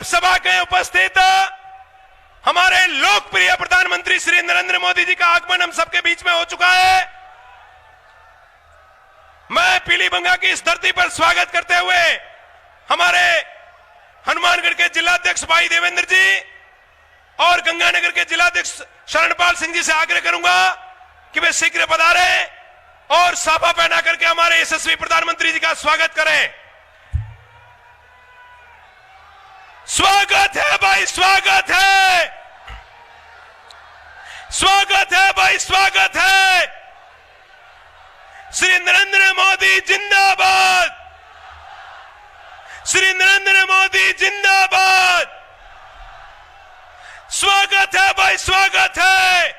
सभा के उपस्थित हमारे लोकप्रिय प्रधानमंत्री श्री नरेंद्र मोदी जी का आगमन हम सबके बीच में हो चुका है। मैं पीलीभंगा की इस धरती पर स्वागत करते हुए हमारे हनुमानगढ़ के जिलाध्यक्ष भाई देवेंद्र जी और गंगानगर के जिलाध्यक्ष शरणपाल सिंह जी से आग्रह करूंगा कि वे शीघ्र पधारे और साफा पहना करके हमारे यशस्वी प्रधानमंत्री जी का स्वागत करें। स्वागत है भाई, स्वागत है, स्वागत है भाई, स्वागत है। श्री नरेंद्र मोदी जिंदाबाद, श्री नरेंद्र मोदी जिंदाबाद। स्वागत है भाई, स्वागत है।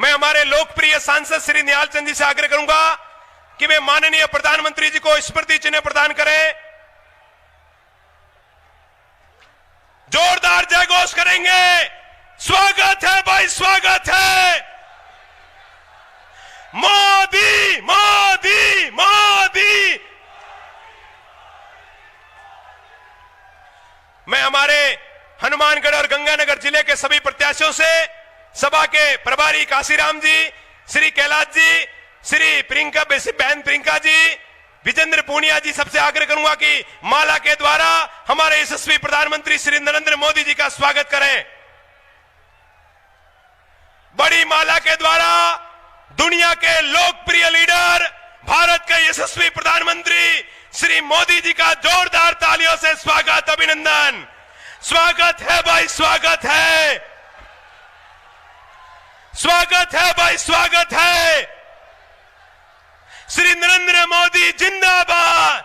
मैं हमारे लोकप्रिय सांसद श्री निहाल चंद जी से आग्रह करूंगा कि वे माननीय प्रधानमंत्री जी को स्मृति चिन्ह प्रदान करें। जोरदार जयघोष करेंगे। स्वागत है भाई, स्वागत है। मोदी मोदी मोदी। मैं हमारे हनुमानगढ़ और गंगानगर जिले के सभी प्रत्याशियों से, सभा के प्रभारी काशीराम जी, श्री कैलाश जी, श्री प्रियंका बहन प्रियंका जी, विजेंद्र पूनिया जी, सबसे आग्रह करूंगा कि माला के द्वारा हमारे यशस्वी प्रधानमंत्री श्री नरेंद्र मोदी जी का स्वागत करें। बड़ी माला के द्वारा दुनिया के लोकप्रिय लीडर, भारत के यशस्वी प्रधानमंत्री श्री मोदी जी का जोरदार तालियों से स्वागत, अभिनंदन। स्वागत है भाई, स्वागत है, स्वागत है भाई, स्वागत है। श्री नरेंद्र मोदी जिंदाबाद,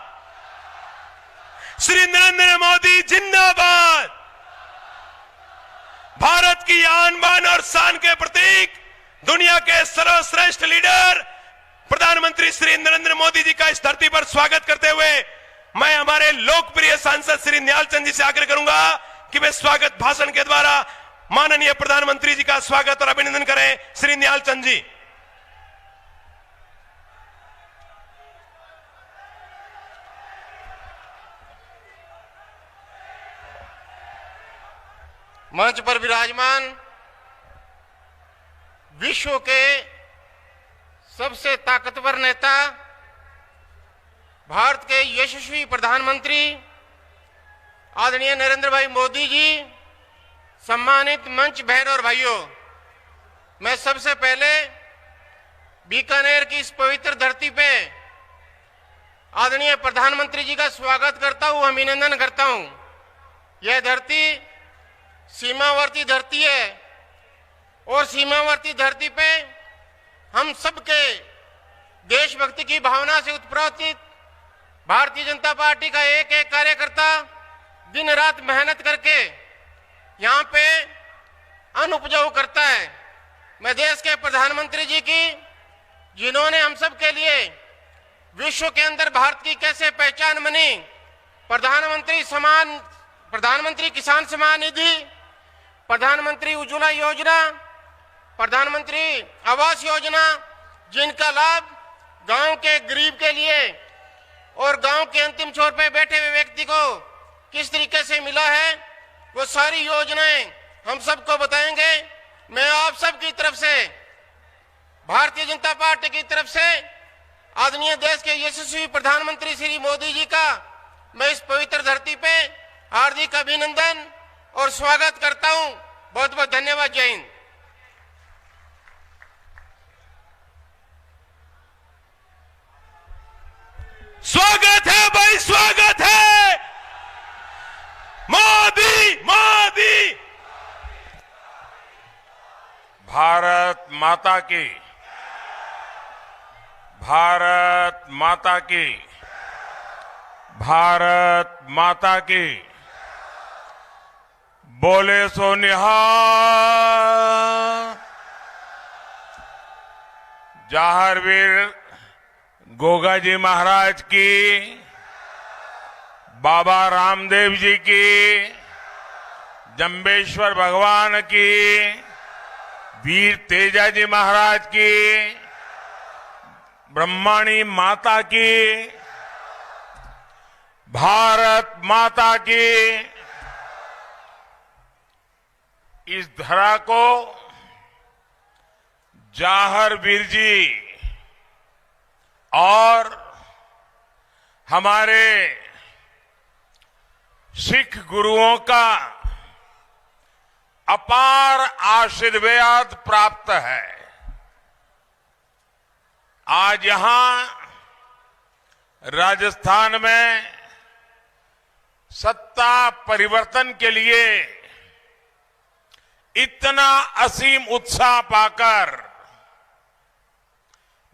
श्री नरेंद्र मोदी जिंदाबाद। भारत की आन बान और शान के प्रतीक, दुनिया के सर्वश्रेष्ठ लीडर प्रधानमंत्री श्री नरेंद्र मोदी जी का इस धरती पर स्वागत करते हुए मैं हमारे लोकप्रिय सांसद श्री निहाल चंद जी से आग्रह करूंगा कि वे स्वागत भाषण के द्वारा माननीय प्रधानमंत्री जी का स्वागत और अभिनंदन करें। श्री निहाल चंद जी। मंच पर विराजमान विश्व के सबसे ताकतवर नेता, भारत के यशस्वी प्रधानमंत्री आदरणीय नरेंद्र भाई मोदी जी, सम्मानित मंच बहन और भाइयों, मैं सबसे पहले बीकानेर की इस पवित्र धरती पे आदरणीय प्रधानमंत्री जी का स्वागत करता हूं, अभिनंदन करता हूं। यह धरती सीमावर्ती धरती है और सीमावर्ती धरती पे हम सबके देशभक्ति की भावना से उत्प्रेरित भारतीय जनता पार्टी का एक एक कार्यकर्ता दिन रात मेहनत करके यहाँ पे अन्न उपजाऊ करता है। मैं देश के प्रधानमंत्री जी की, जिन्होंने हम सब के लिए विश्व के अंदर भारत की कैसे पहचान बनी, प्रधानमंत्री किसान सम्मान निधि, प्रधानमंत्री उज्ज्वला योजना, प्रधानमंत्री आवास योजना, जिनका लाभ गांव के गरीब के लिए और गांव के अंतिम छोर पे बैठे हुए व्यक्ति को किस तरीके से मिला है, वो सारी योजनाएं हम सबको बताएंगे। मैं आप सबकी तरफ से, भारतीय जनता पार्टी की तरफ से आदरणीय देश के यशस्वी प्रधानमंत्री श्री मोदी जी का मैं इस पवित्र धरती पे हार्दिक अभिनंदन और स्वागत करता हूं। बहुत बहुत धन्यवाद। जय हिंद। स्वागत है भाई, स्वागत है। मोदी मोदी। भारत माता की, भारत माता की, भारत माता की। बोले सो निहाल। जवाहरवीर गोगा जी महाराज की, बाबा रामदेव जी की, जंबेश्वर भगवान की, वीर तेजा जी महाराज की, ब्रह्माणी माता की, भारत माता की इस धरा को जाहर वीर जी और हमारे सिख गुरुओं का अपार आशीर्वाद प्राप्त है। आज यहां राजस्थान में सत्ता परिवर्तन के लिए इतना असीम उत्साह पाकर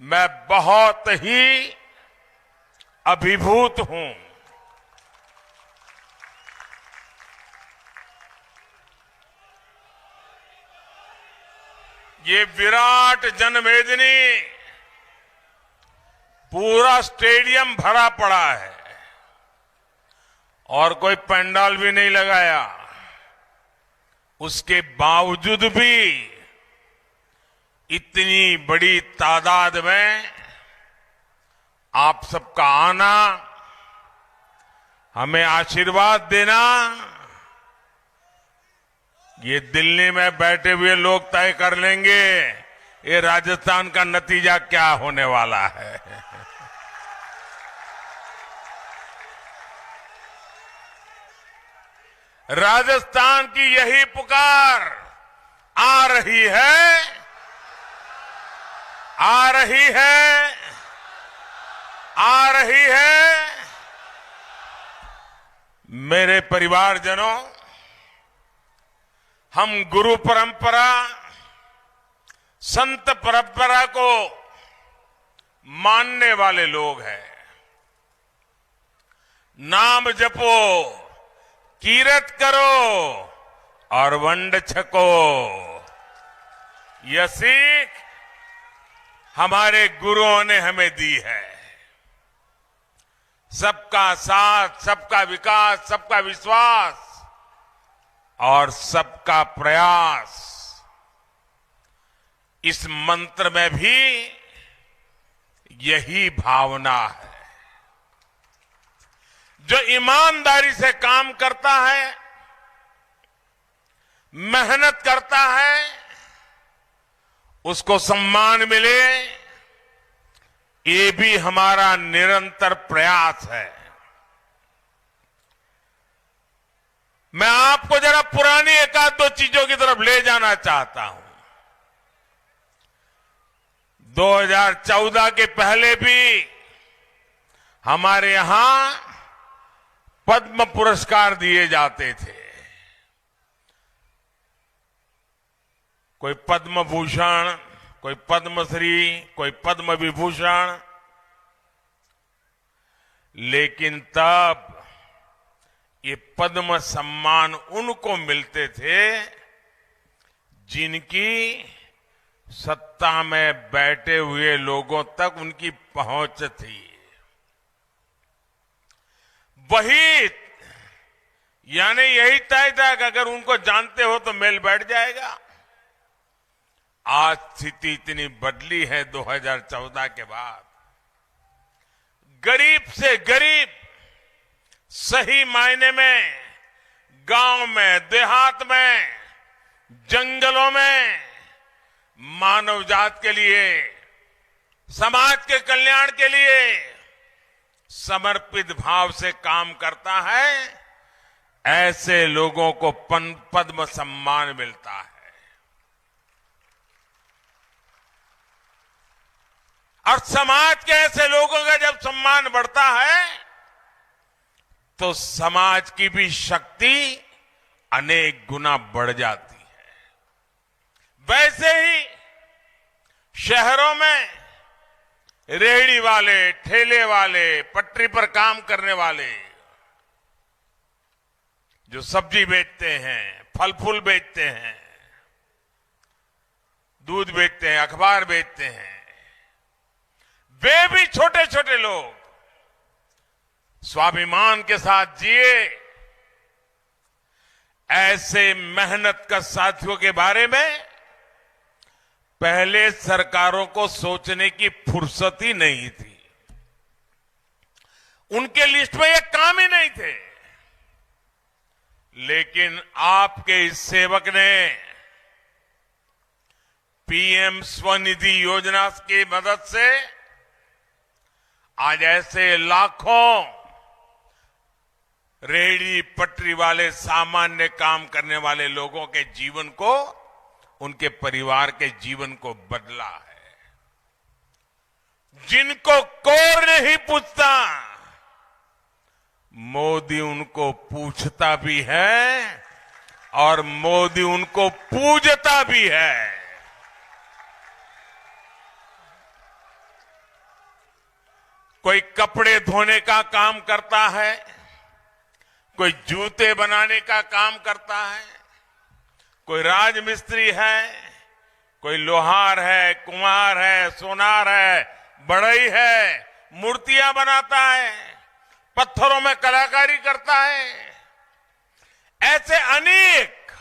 मैं बहुत ही अभिभूत हूं। ये विराट जनमेदिनी पूरा स्टेडियम भरा पड़ा है और कोई पंडाल भी नहीं लगाया। उसके बावजूद भी इतनी बड़ी तादाद में आप सबका आना, हमें आशीर्वाद देना, ये दिल्ली में बैठे हुए लोग तय कर लेंगे ये राजस्थान का नतीजा क्या होने वाला है। राजस्थान की यही पुकार आ रही है, आ रही है, आ रही है। मेरे परिवारजनों, हम गुरु परंपरा, संत परंपरा को मानने वाले लोग हैं। नाम जपो, कीरत करो और वंड छको, यह सीख हमारे गुरुओं ने हमें दी है। सबका साथ, सबका विकास, सबका विश्वास और सबका प्रयास, इस मंत्र में भी यही भावना है। जो ईमानदारी से काम करता है, मेहनत करता है, उसको सम्मान मिले, ये भी हमारा निरंतर प्रयास है। मैं आपको जरा पुरानी एक आध दो चीजों की तरफ ले जाना चाहता हूं। 2014 के पहले भी हमारे यहां पद्म पुरस्कार दिए जाते थे। कोई पद्म भूषण, कोई पद्मश्री, कोई पद्म विभूषण। लेकिन तब ये पद्म सम्मान उनको मिलते थे जिनकी सत्ता में बैठे हुए लोगों तक उनकी पहुंच थी। वही यानी यही तय था कि अगर उनको जानते हो तो मेल बैठ जाएगा। आज स्थिति इतनी बदली है 2014 के बाद। गरीब से गरीब, सही मायने में गांव में, देहात में, जंगलों में मानव जात के लिए, समाज के कल्याण के लिए समर्पित भाव से काम करता है, ऐसे लोगों को पद्म सम्मान मिलता है। और समाज के ऐसे लोगों का जब सम्मान बढ़ता है तो समाज की भी शक्ति अनेक गुना बढ़ जाती है। वैसे ही शहरों में रेहड़ी वाले, ठेले वाले, पटरी पर काम करने वाले, जो सब्जी बेचते हैं, फल फूल बेचते हैं, दूध बेचते हैं, अखबार बेचते हैं, वे भी छोटे छोटे लोग स्वाभिमान के साथ जिए। ऐसे मेहनत का साथियों के बारे में पहले सरकारों को सोचने की फुर्सत ही नहीं थी। उनके लिस्ट में ये काम ही नहीं थे। लेकिन आपके इस सेवक ने पीएम स्वनिधि योजना की मदद से आज ऐसे लाखों रेहड़ी पटरी वाले सामान्य काम करने वाले लोगों के जीवन को, उनके परिवार के जीवन को बदला है। जिनको कोई नहीं पूछता, मोदी उनको पूछता भी है और मोदी उनको पूजता भी है। कोई कपड़े धोने का काम करता है, कोई जूते बनाने का काम करता है, कोई राजमिस्त्री है, कोई लोहार है, कुम्हार है, सोनार है, बढ़ई है, मूर्तियां बनाता है, पत्थरों में कलाकारी करता है। ऐसे अनेक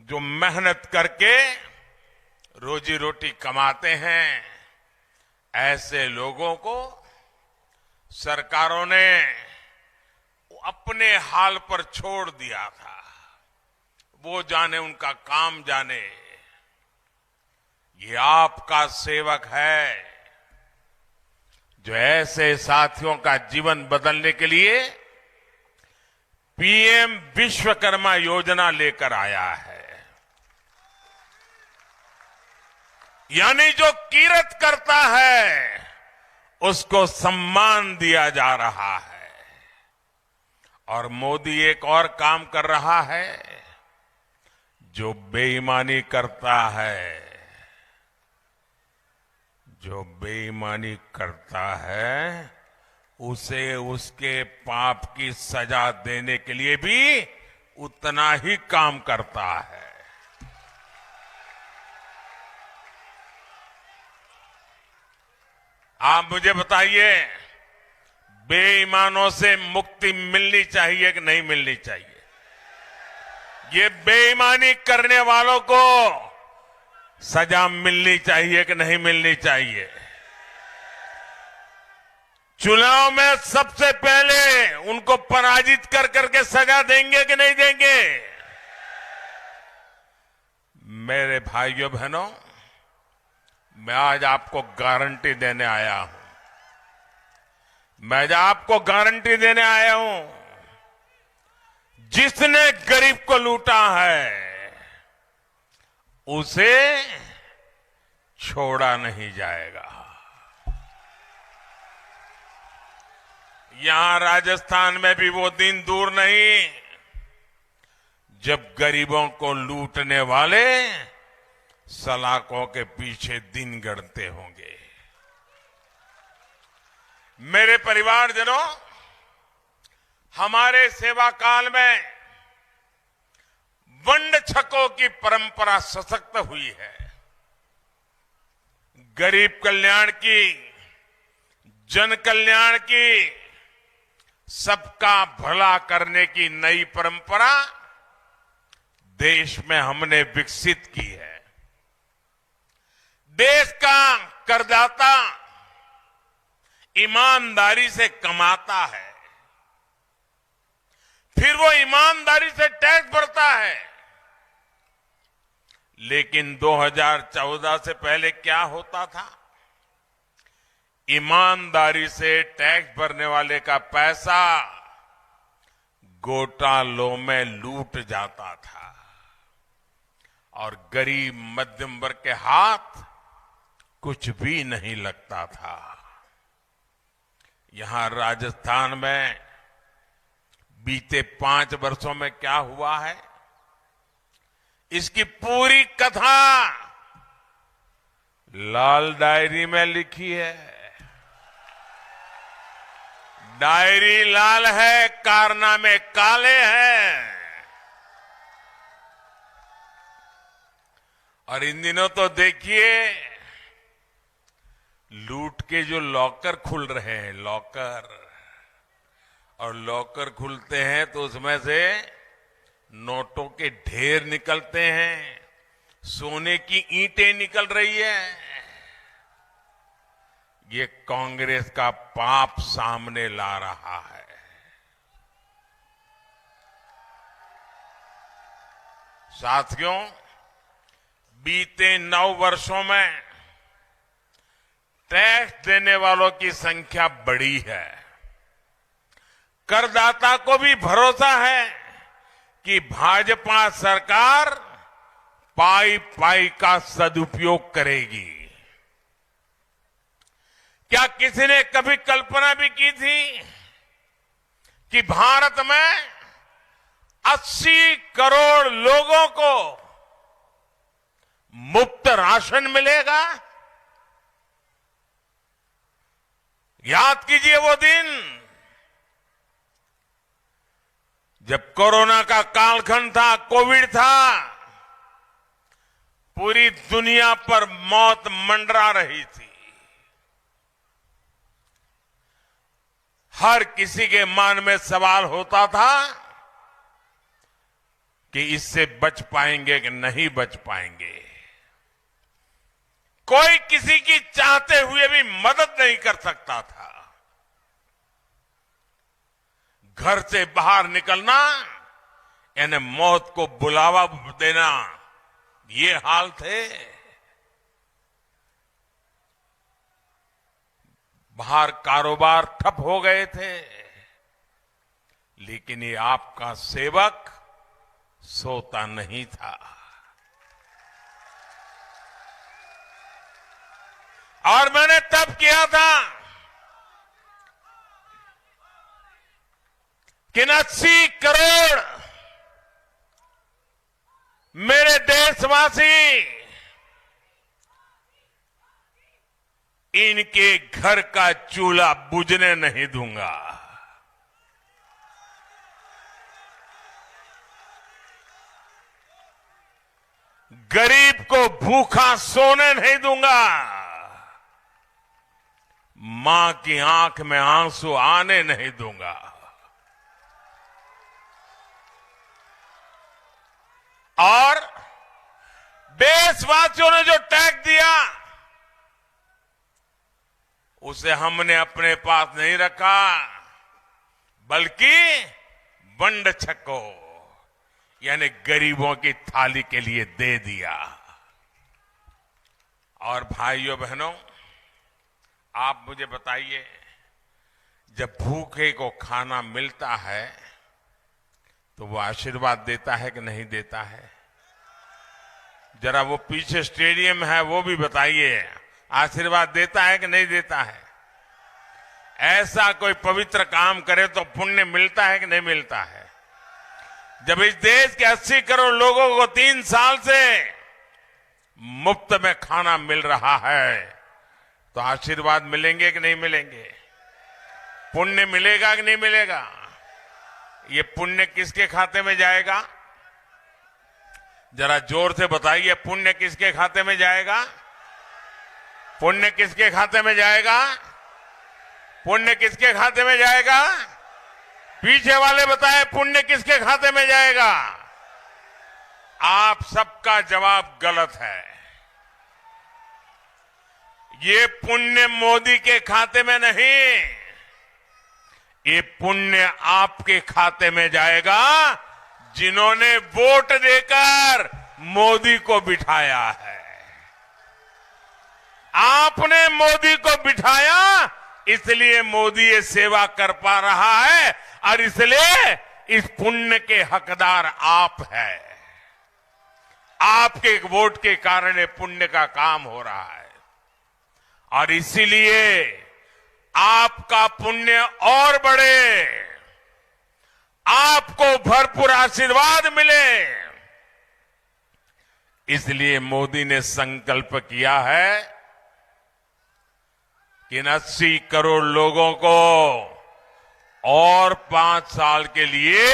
जो मेहनत करके रोजी रोटी कमाते हैं, ऐसे लोगों को सरकारों ने अपने हाल पर छोड़ दिया था। वो जाने, उनका काम जाने। ये आपका सेवक है जो ऐसे साथियों का जीवन बदलने के लिए पीएम विश्वकर्मा योजना लेकर आया है। यानी जो किरत करता है उसको सम्मान दिया जा रहा है। और मोदी एक और काम कर रहा है, जो बेईमानी करता है, जो बेईमानी करता है उसे उसके पाप की सजा देने के लिए भी उतना ही काम करता है। आप मुझे बताइए, बेईमानों से मुक्ति मिलनी चाहिए कि नहीं मिलनी चाहिए? ये बेईमानी करने वालों को सजा मिलनी चाहिए कि नहीं मिलनी चाहिए? चुनाव में सबसे पहले उनको पराजित कर करके सजा देंगे कि नहीं देंगे? मेरे भाइयों बहनों, मैं आज आपको गारंटी देने आया हूं। मैं आज आपको गारंटी देने आया हूं, जिसने गरीब को लूटा है उसे छोड़ा नहीं जाएगा। यहां राजस्थान में भी वो दिन दूर नहीं जब गरीबों को लूटने वाले सलाखों के पीछे दिन गढ़ते होंगे। मेरे परिवारजनों, हमारे सेवा काल में वंड छकों की परंपरा सशक्त हुई है। गरीब कल्याण की, जन कल्याण की, सबका भला करने की नई परंपरा देश में हमने विकसित की है। देश का करदाता ईमानदारी से कमाता है, फिर वो ईमानदारी से टैक्स भरता है। लेकिन 2014 से पहले क्या होता था? ईमानदारी से टैक्स भरने वाले का पैसा घोटालों में लूट जाता था और गरीब मध्यम वर्ग के हाथ कुछ भी नहीं लगता था। यहां राजस्थान में बीते 5 वर्षों में क्या हुआ है, इसकी पूरी कथा लाल डायरी में लिखी है। डायरी लाल है, कारनामे काले हैं। और इन दिनों तो देखिए, लूट के जो लॉकर खुल रहे हैं, लॉकर, और लॉकर खुलते हैं तो उसमें से नोटों के ढेर निकलते हैं, सोने की ईंटें निकल रही है। ये कांग्रेस का पाप सामने ला रहा है। साथियों, बीते 9 वर्षों में टैक्स देने वालों की संख्या बढ़ी है। करदाता को भी भरोसा है कि भाजपा सरकार पाई पाई का सदुपयोग करेगी। क्या किसी ने कभी कल्पना भी की थी कि भारत में 80 करोड़ लोगों को मुफ्त राशन मिलेगा? याद कीजिए वो दिन जब कोरोना का कालखंड था, कोविड था, पूरी दुनिया पर मौत मंडरा रही थी। हर किसी के मन में सवाल होता था कि इससे बच पाएंगे कि नहीं बच पाएंगे। कोई किसी की चाहते हुए भी मदद नहीं कर सकता था। घर से बाहर निकलना यानी मौत को बुलावा देना, ये हाल थे। बाहर कारोबार ठप हो गए थे, लेकिन ये आपका सेवक सोता नहीं था। और मैंने तब किया था कि 80 करोड़ मेरे देशवासी इनके घर का चूल्हा बुझने नहीं दूंगा। गरीब को भूखा सोने नहीं दूंगा। मां की आंख में आंसू आने नहीं दूंगा। और देशवासियों ने जो टैक्स दिया उसे हमने अपने पास नहीं रखा, बल्कि बंड छक्को यानी गरीबों की थाली के लिए दे दिया। और भाइयों बहनों, आप मुझे बताइए, जब भूखे को खाना मिलता है तो वो आशीर्वाद देता है कि नहीं देता है? जरा वो पीछे स्टेडियम है वो भी बताइए, आशीर्वाद देता है कि नहीं देता है? ऐसा कोई पवित्र काम करे तो पुण्य मिलता है कि नहीं मिलता है? जब इस देश के 80 करोड़ लोगों को 3 साल से मुफ्त में खाना मिल रहा है तो आशीर्वाद मिलेंगे कि नहीं मिलेंगे? पुण्य मिलेगा कि नहीं मिलेगा? ये पुण्य किसके खाते में जाएगा? जरा जोर से बताइए, पुण्य किसके खाते में जाएगा? पुण्य किसके खाते में जाएगा? पुण्य किसके खाते में जाएगा? पीछे वाले बताएं, पुण्य किसके खाते में जाएगा? आप सबका जवाब गलत है। ये पुण्य मोदी के खाते में नहीं, ये पुण्य आपके खाते में जाएगा जिन्होंने वोट देकर मोदी को बिठाया है। आपने मोदी को बिठाया, इसलिए मोदी ये सेवा कर पा रहा है और इसलिए इस पुण्य के हकदार आप हैं। आपके एक वोट के कारण ये पुण्य का काम हो रहा है और इसीलिए आपका पुण्य और बढ़े, आपको भरपूर आशीर्वाद मिले, इसलिए मोदी ने संकल्प किया है कि 80 करोड़ लोगों को और 5 साल के लिए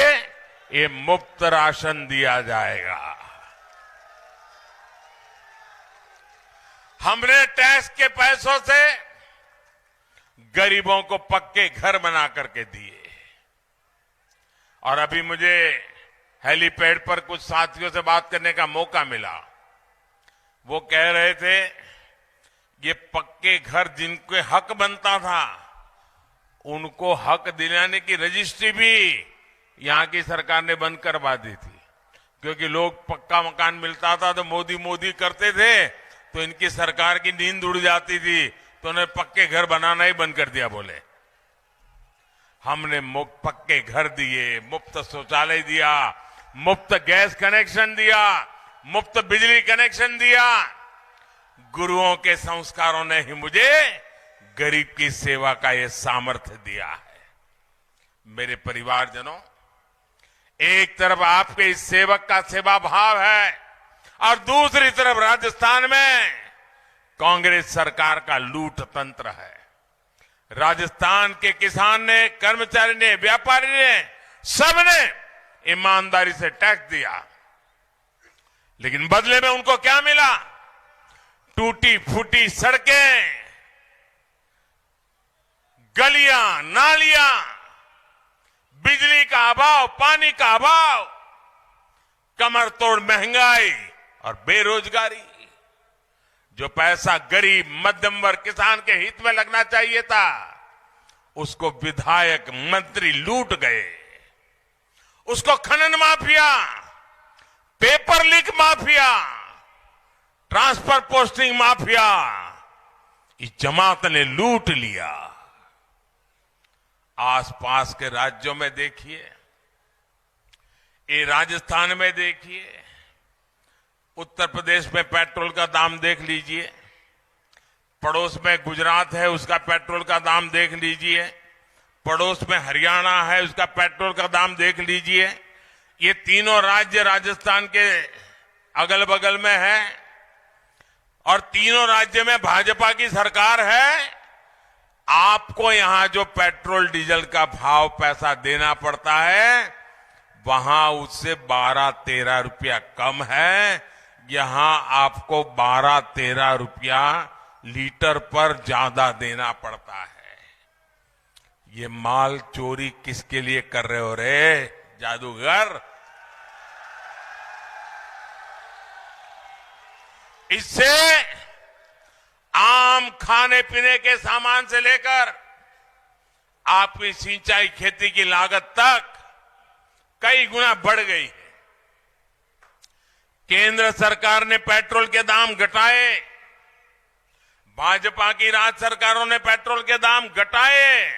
ये मुफ्त राशन दिया जाएगा। हमने टैक्स के पैसों से गरीबों को पक्के घर बना करके दिए। और अभी मुझे हेलीपैड पर कुछ साथियों से बात करने का मौका मिला। वो कह रहे थे ये पक्के घर जिनके हक बनता था उनको हक दिलाने की रजिस्ट्री भी यहां की सरकार ने बंद करवा दी थी, क्योंकि लोग पक्का मकान मिलता था तो मोदी मोदी करते थे तो इनकी सरकार की नींद उड़ जाती थी, तो उन्हें पक्के घर बनाना ही बंद कर दिया। बोले हमने मुफ्त पक्के घर दिए, मुफ्त शौचालय दिया, मुफ्त गैस कनेक्शन दिया, मुफ्त बिजली कनेक्शन दिया। गुरुओं के संस्कारों ने ही मुझे गरीब की सेवा का यह सामर्थ्य दिया है। मेरे परिवारजनों, एक तरफ आपके इस सेवक का सेवा भाव है और दूसरी तरफ राजस्थान में कांग्रेस सरकार का लूट तंत्र है। राजस्थान के किसान ने, कर्मचारी ने, व्यापारी ने, सबने ईमानदारी से टैक्स दिया, लेकिन बदले में उनको क्या मिला? टूटी फूटी सड़कें, गलियां, नालियां, बिजली का अभाव, पानी का अभाव, कमर तोड़ महंगाई और बेरोजगारी। जो पैसा गरीब मध्यम वर्ग किसान के हित में लगना चाहिए था, उसको विधायक मंत्री लूट गए। उसको खनन mafia, paper leak mafia, transfer posting mafia, इस जमात ने लूट लिया। आसपास के राज्यों में देखिए, ये राजस्थान में देखिए, उत्तर प्रदेश में पेट्रोल का दाम देख लीजिए, पड़ोस में गुजरात है उसका पेट्रोल का दाम देख लीजिए, पड़ोस में हरियाणा है उसका पेट्रोल का दाम देख लीजिए। ये तीनों राज्य राजस्थान के अगल बगल में है और तीनों राज्य में भाजपा की सरकार है। आपको यहां जो पेट्रोल डीजल का भाव पैसा देना पड़ता है, वहां उससे 12-13 रुपया कम है। यहां आपको 12-13 रुपया लीटर पर ज्यादा देना पड़ता है। ये माल चोरी किसके लिए कर रहे हो रे जादूगर? इससे आम खाने पीने के सामान से लेकर आपकी सिंचाई खेती की लागत तक कई गुना बढ़ गई है। केंद्र सरकार ने पेट्रोल के दाम घटाए, भाजपा की राज्य सरकारों ने पेट्रोल के दाम घटाए,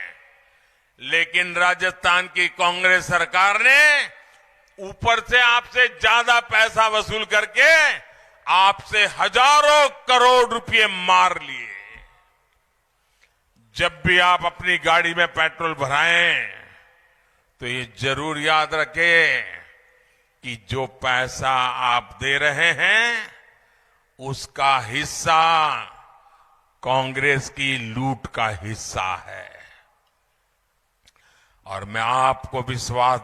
लेकिन राजस्थान की कांग्रेस सरकार ने ऊपर से आपसे ज्यादा पैसा वसूल करके आपसे हजारों करोड़ रुपए मार लिए। जब भी आप अपनी गाड़ी में पेट्रोल भराएं तो ये जरूर याद रखें कि जो पैसा आप दे रहे हैं उसका हिस्सा कांग्रेस की लूट का हिस्सा है। और मैं आपको विश्वास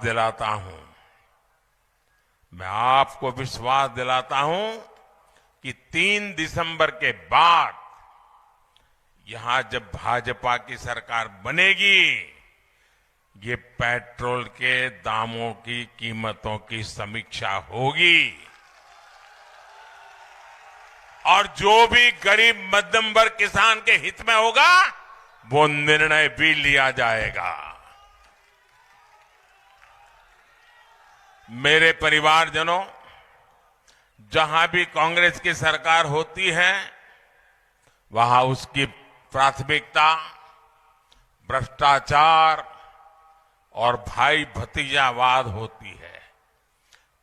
दिलाता हूं कि 3 दिसंबर के बाद यहां जब भाजपा की सरकार बनेगी, ये पेट्रोल के दामों की कीमतों की समीक्षा होगी और जो भी गरीब मध्यम वर्ग किसान के हित में होगा वो निर्णय भी लिया जाएगा। मेरे परिवारजनों, जहां भी कांग्रेस की सरकार होती है वहां उसकी प्राथमिकता भ्रष्टाचार और भाई भतीजावाद होती है।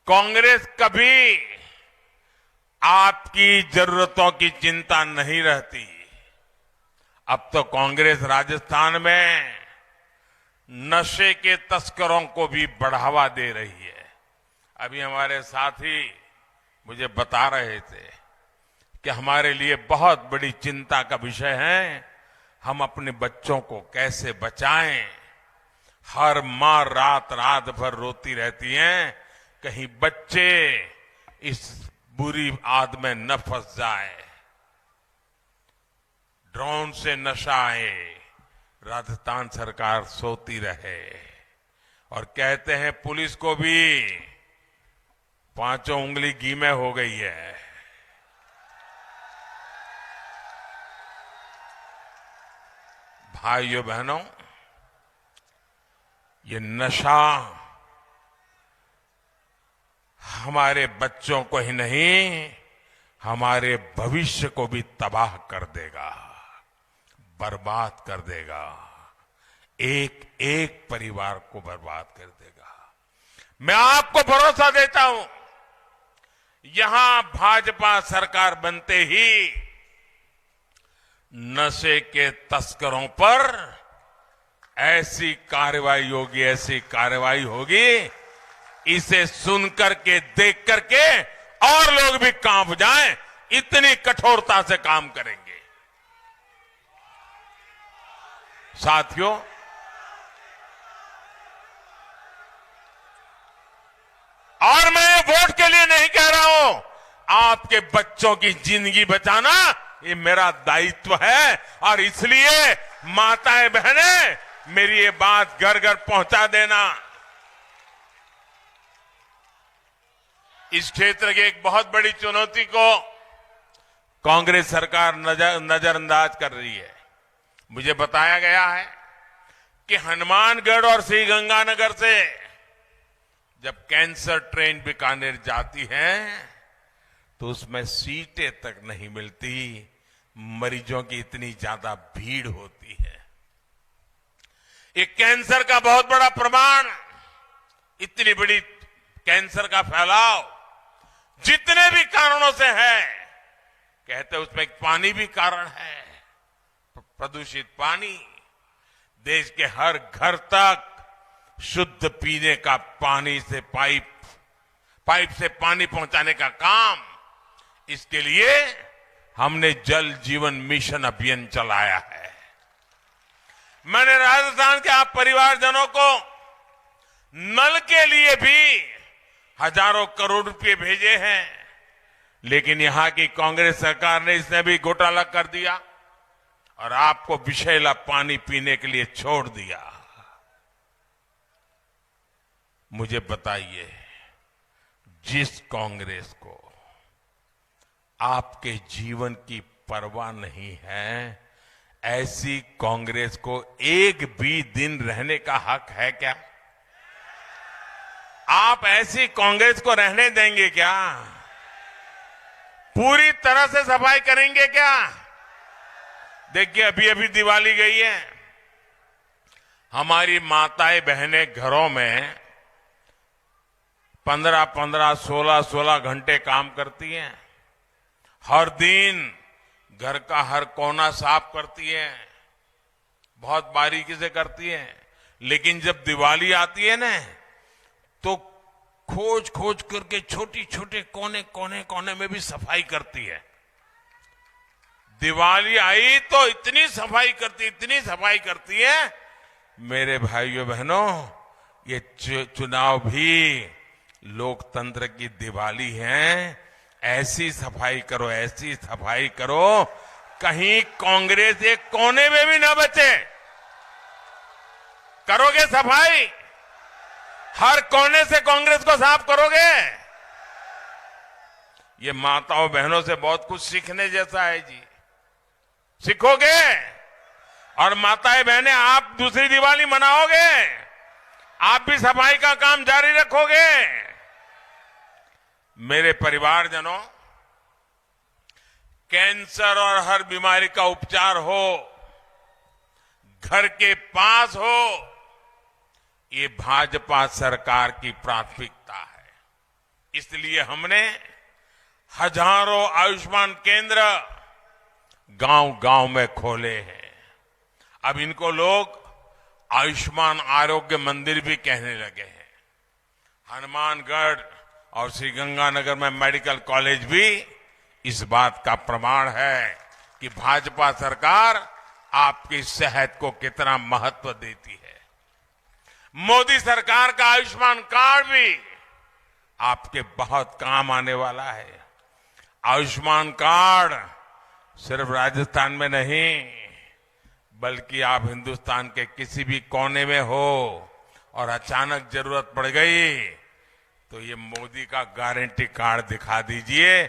कांग्रेस कभी आपकी जरूरतों की चिंता नहीं रहती। अब तो कांग्रेस राजस्थान में नशे के तस्करों को भी बढ़ावा दे रही है। अभी हमारे साथी मुझे बता रहे थे कि हमारे लिए बहुत बड़ी चिंता का विषय है हम अपने बच्चों को कैसे बचाएं। हर मां रात भर रोती रहती हैं कहीं बच्चे इस बुरी आद में न फंस जाए। ड्रोन से नशा आए, राजस्थान सरकार सोती रहे और कहते हैं पुलिस को भी 5 उंगली घी में हो गई है। भाइयों बहनों, ये नशा हमारे बच्चों को ही नहीं, हमारे भविष्य को भी तबाह कर देगा, बर्बाद कर देगा, एक एक परिवार को बर्बाद कर देगा। मैं आपको भरोसा देता हूं, यहां भाजपा सरकार बनते ही नशे के तस्करों पर ऐसी कार्रवाई होगी, इसे सुन करके, देख करके और लोग भी कांप जाएं, इतनी कठोरता से काम करेंगे। साथियों, और मैं वोट के लिए नहीं कह रहा हूं, आपके बच्चों की जिंदगी बचाना ये मेरा दायित्व है, और इसलिए माताएं बहनें, मेरी ये बात घर घर पहुंचा देना। इस क्षेत्र की एक बहुत बड़ी चुनौती को कांग्रेस सरकार नजरअंदाज कर रही है। मुझे बताया गया है कि हनुमानगढ़ और श्रीगंगानगर से जब कैंसर ट्रेन बीकानेर जाती है तो उसमें सीटें तक नहीं मिलती, मरीजों की इतनी ज्यादा भीड़ होती है। ये कैंसर का बहुत बड़ा प्रमाण, इतनी बड़ी कैंसर का फैलाव जितने भी कारणों से है, कहते उसमें पानी भी कारण है, प्रदूषित पानी। देश के हर घर तक शुद्ध पीने का पानी से पाइप से पानी पहुंचाने का काम, इसके लिए हमने जल जीवन मिशन अभियान चलाया है। मैंने राजस्थान के आप परिवारजनों को नल के लिए भी हजारों करोड़ रुपए भेजे हैं, लेकिन यहां की कांग्रेस सरकार ने इसने भी घोटाला कर दिया और आपको विषैला पानी पीने के लिए छोड़ दिया। मुझे बताइए, जिस कांग्रेस को आपके जीवन की परवाह नहीं है, ऐसी कांग्रेस को एक भी दिन रहने का हक है क्या? आप ऐसी कांग्रेस को रहने देंगे क्या? पूरी तरह से सफाई करेंगे क्या? देखिए, अभी अभी दिवाली गई है, हमारी माताएं बहनें घरों में 15-15, 16-16 घंटे काम करती हैं। हर दिन घर का हर कोना साफ करती हैं, बहुत बारीकी से करती हैं। लेकिन जब दिवाली आती है ना, तो खोज खोज करके छोटी छोटे कोने में भी सफाई करती है। दिवाली आई तो इतनी सफाई करती है। मेरे भाइयों बहनों, ये चुनाव भी लोकतंत्र की दिवाली है। ऐसी सफाई करो, कहीं कांग्रेस एक कोने में भी ना बचे। करोगे सफाई? हर कोने से कांग्रेस को साफ करोगे? ये माताओं बहनों से बहुत कुछ सीखने जैसा है जी। सीखोगे और माताएं बहनें, आप दूसरी दिवाली मनाओगे, आप भी सफाई का काम जारी रखोगे। मेरे परिवारजनों, कैंसर और हर बीमारी का उपचार हो, घर के पास हो, ये भाजपा सरकार की प्राथमिकता है। इसलिए हमने हजारों आयुष्मान केंद्र गांव-गांव में खोले हैं। अब इनको लोग आयुष्मान आरोग्य मंदिर भी कहने लगे हैं। हनुमानगढ़ और श्रीगंगानगर में मेडिकल कॉलेज भी इस बात का प्रमाण है कि भाजपा सरकार आपकी सेहत को कितना महत्व देती है। मोदी सरकार का आयुष्मान कार्ड भी आपके बहुत काम आने वाला है। आयुष्मान कार्ड सिर्फ राजस्थान में नहीं, बल्कि आप हिंदुस्तान के किसी भी कोने में हो और अचानक जरूरत पड़ गई तो ये मोदी का गारंटी कार्ड दिखा दीजिए,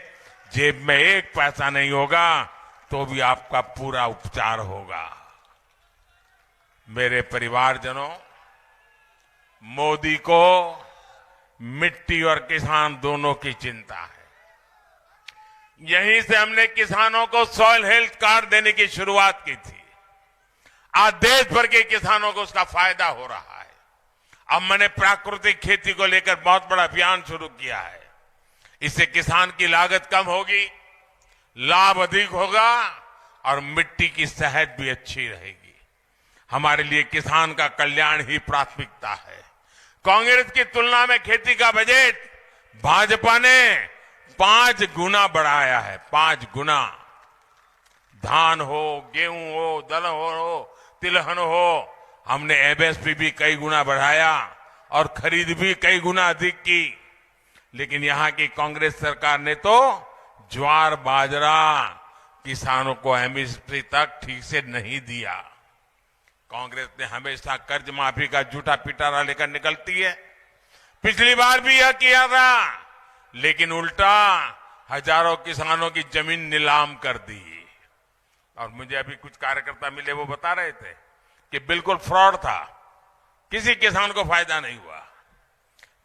जेब में एक पैसा नहीं होगा तो भी आपका पूरा उपचार होगा। मेरे परिवारजनों, मोदी को मिट्टी और किसान दोनों की चिंता है। यहीं से हमने किसानों को सॉइल हेल्थ कार्ड देने की शुरुआत की थी। आज देश भर के किसानों को उसका फायदा हो रहा है। अब मैंने प्राकृतिक खेती को लेकर बहुत बड़ा अभियान शुरू किया है। इससे किसान की लागत कम होगी, लाभ अधिक होगा और मिट्टी की सेहत भी अच्छी रहेगी। हमारे लिए किसान का कल्याण ही प्राथमिकता है। कांग्रेस की तुलना में खेती का बजट भाजपा ने 5 गुना बढ़ाया है। 5 गुना। धान हो, गेहूं हो, दलहन हो, तिलहन हो, हमने एमएसपी भी कई गुना बढ़ाया और खरीद भी कई गुना अधिक की। लेकिन यहां की कांग्रेस सरकार ने तो ज्वार बाजरा किसानों को एमएसपी तक ठीक से नहीं दिया। कांग्रेस ने हमेशा कर्ज माफी का झूठा पिटारा लेकर निकलती है। पिछली बार भी यह किया था, लेकिन उल्टा हजारों किसानों की जमीन नीलाम कर दी। और मुझे अभी कुछ कार्यकर्ता मिले, वो बता रहे थे कि बिल्कुल फ्रॉड था, किसी किसान को फायदा नहीं हुआ।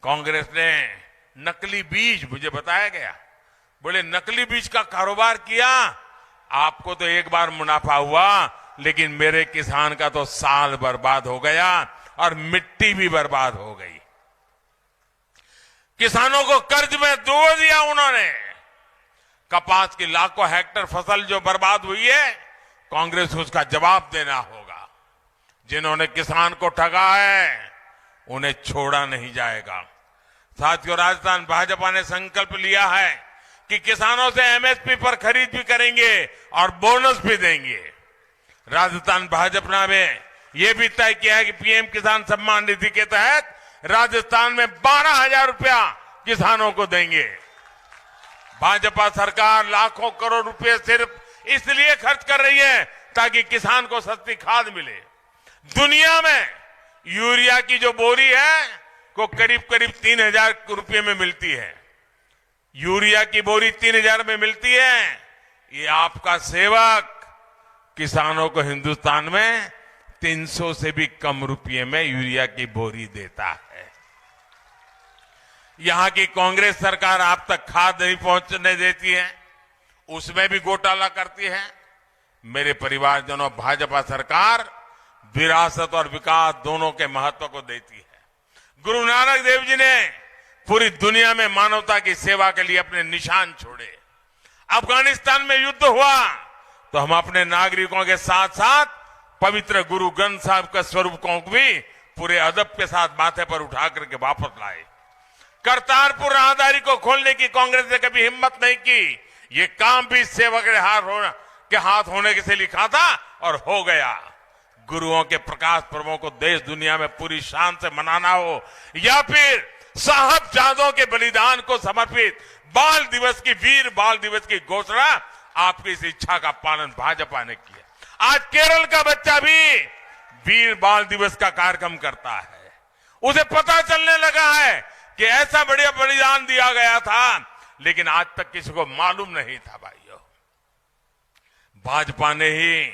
कांग्रेस ने नकली बीज, मुझे बताया गया, बोले नकली बीज का कारोबार किया, आपको तो एक बार मुनाफा हुआ, लेकिन मेरे किसान का तो साल बर्बाद हो गया और मिट्टी भी बर्बाद हो गई। किसानों को कर्ज में डुबो दिया उन्होंने। कपास की लाखों हेक्टेयर फसल जो बर्बाद हुई है, कांग्रेस को उसका जवाब देना होगा। जिन्होंने किसान को ठगा है, उन्हें छोड़ा नहीं जाएगा। साथियों, राजस्थान भाजपा ने संकल्प लिया है कि किसानों से एमएसपी पर खरीद भी करेंगे और बोनस भी देंगे। राजस्थान भाजपा ने यह भी तय किया है कि पीएम किसान सम्मान निधि के तहत राजस्थान में 12,000 रुपया किसानों को देंगे। भाजपा सरकार लाखों करोड़ रुपए सिर्फ इसलिए खर्च कर रही है ताकि किसान को सस्ती खाद मिले। दुनिया में यूरिया की जो बोरी है को करीब 3,000 रुपये में मिलती है। यूरिया की बोरी 3,000 में मिलती है। ये आपका सेवक किसानों को हिंदुस्तान में 300 से भी कम रुपये में यूरिया की बोरी देता है। यहां की कांग्रेस सरकार आप तक खाद नहीं पहुंचने देती है, उसमें भी घोटाला करती है। मेरे परिवारजनों, भाजपा सरकार विरासत और विकास दोनों के महत्व को देती है। गुरु नानक देव जी ने पूरी दुनिया में मानवता की सेवा के लिए अपने निशान छोड़े। अफगानिस्तान में युद्ध हुआ तो हम अपने नागरिकों के साथ साथ पवित्र गुरु ग्रंथ साहब के स्वरूप को भी पूरे अदब के साथ माथे पर उठा करके वापस लाए। करतारपुर राहदारी को खोलने की कांग्रेस ने कभी हिम्मत नहीं की। ये काम भी सेवक के हाथ होने से लिखा था और हो गया। गुरुओं के प्रकाश पर्वों को देश दुनिया में पूरी शान से मनाना हो या फिर साहबजादों के बलिदान को समर्पित बाल दिवस की वीर बाल दिवस की घोषणा, आपकी इस इच्छा का पालन भाजपा ने किया। आज केरल का बच्चा भी वीर बाल दिवस का कार्यक्रम करता है। उसे पता चलने लगा है कि ऐसा बढ़िया बलिदान दिया गया था, लेकिन आज तक किसी को मालूम नहीं था। भाइयों, भाजपा ने ही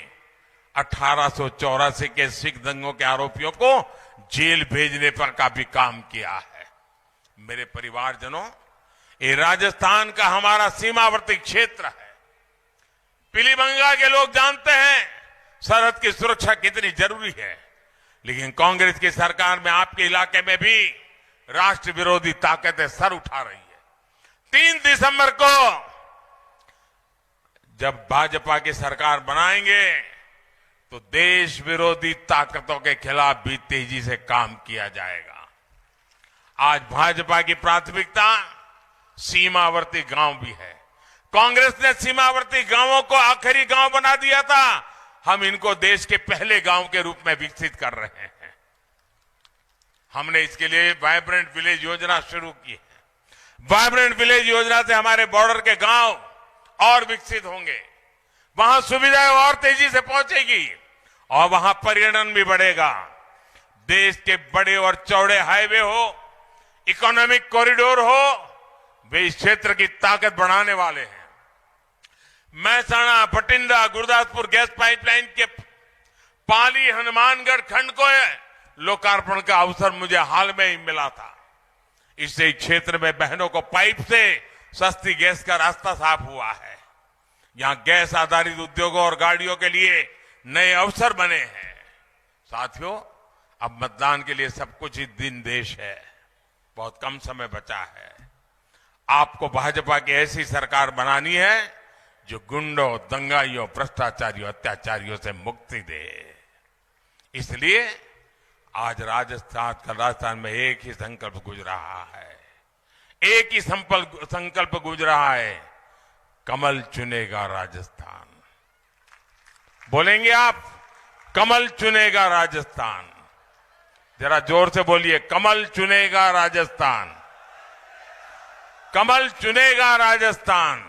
1884 के सिख दंगों के आरोपियों को जेल भेजने पर का भी काम किया है। मेरे परिवारजनों, ये राजस्थान का हमारा सीमावर्ती क्षेत्र है। पीलीभंगा के लोग जानते हैं सरहद की सुरक्षा कितनी जरूरी है, लेकिन कांग्रेस की सरकार में आपके इलाके में भी राष्ट्र विरोधी ताकतें सर उठा रही है। 3 दिसंबर को जब भाजपा की सरकार बनाएंगे तो देश विरोधी ताकतों के खिलाफ भी तेजी से काम किया जाएगा। आज भाजपा की प्राथमिकता सीमावर्ती गांव भी है। कांग्रेस ने सीमावर्ती गांवों को आखिरी गांव बना दिया था। हम इनको देश के पहले गांव के रूप में विकसित कर रहे हैं। हमने इसके लिए वाइब्रेंट विलेज योजना शुरू की है। वाइब्रेंट विलेज योजना से हमारे बॉर्डर के गांव और विकसित होंगे, वहां सुविधाएं और तेजी से पहुंचेगी और वहां पर्यटन भी बढ़ेगा। देश के बड़े और चौड़े हाईवे हो, इकोनॉमिक कॉरिडोर हो, वे इस क्षेत्र की ताकत बढ़ाने वाले हैं। महसाणा, बठिंडा, गुरदासपुर गैस पाइपलाइन के पाली हनुमानगढ़ खंड को लोकार्पण का अवसर मुझे हाल में ही मिला था। इससे क्षेत्र में बहनों को पाइप से सस्ती गैस का रास्ता साफ हुआ है। यहां गैस आधारित उद्योगों और गाड़ियों के लिए नए अवसर बने हैं। साथियों, अब मतदान के लिए सब कुछ ही दिन देश है। बहुत कम समय बचा है। आपको भाजपा की ऐसी सरकार बनानी है जो गुंडों, दंगाइयों, भ्रष्टाचारियों, अत्याचारियों से मुक्ति दे। इसलिए आज राजस्थान में एक ही संकल्प गूंज रहा है, एक ही संकल्प गूंज रहा है, कमल चुनेगा राजस्थान। बोलेंगे आप, कमल चुनेगा राजस्थान। जरा जोर से बोलिए, कमल चुनेगा राजस्थान, कमल चुनेगा राजस्थान,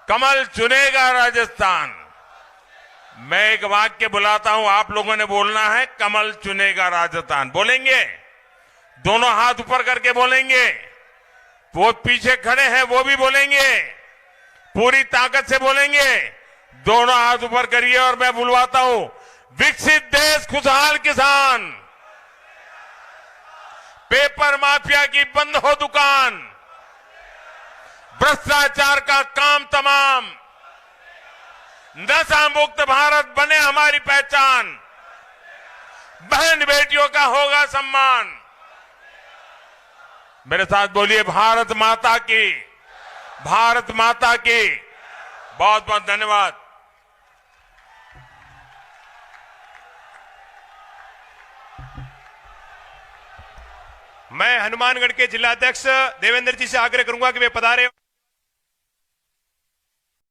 कमल चुनेगा राजस्थान। मैं एक वाक्य बुलाता हूं, आप लोगों ने बोलना है, कमल चुनेगा राजस्थान। बोलेंगे? दोनों हाथ ऊपर करके बोलेंगे। वो पीछे खड़े हैं वो भी बोलेंगे, पूरी ताकत से बोलेंगे। दोनों हाथ ऊपर करिए और मैं बुलवाता हूं, विकसित देश, खुशहाल किसान, पेपर माफिया की बंद हो दुकान, भ्रष्टाचार का काम तमाम, नशा मुक्त भारत बने हमारी पहचान, बहन बेटियों का होगा सम्मान। मेरे साथ बोलिए, भारत माता की, भारत माता की। बहुत बहुत धन्यवाद। मैं हनुमानगढ़ के जिलाध्यक्ष देवेंद्र जी से आग्रह करूंगा कि वे पधारे।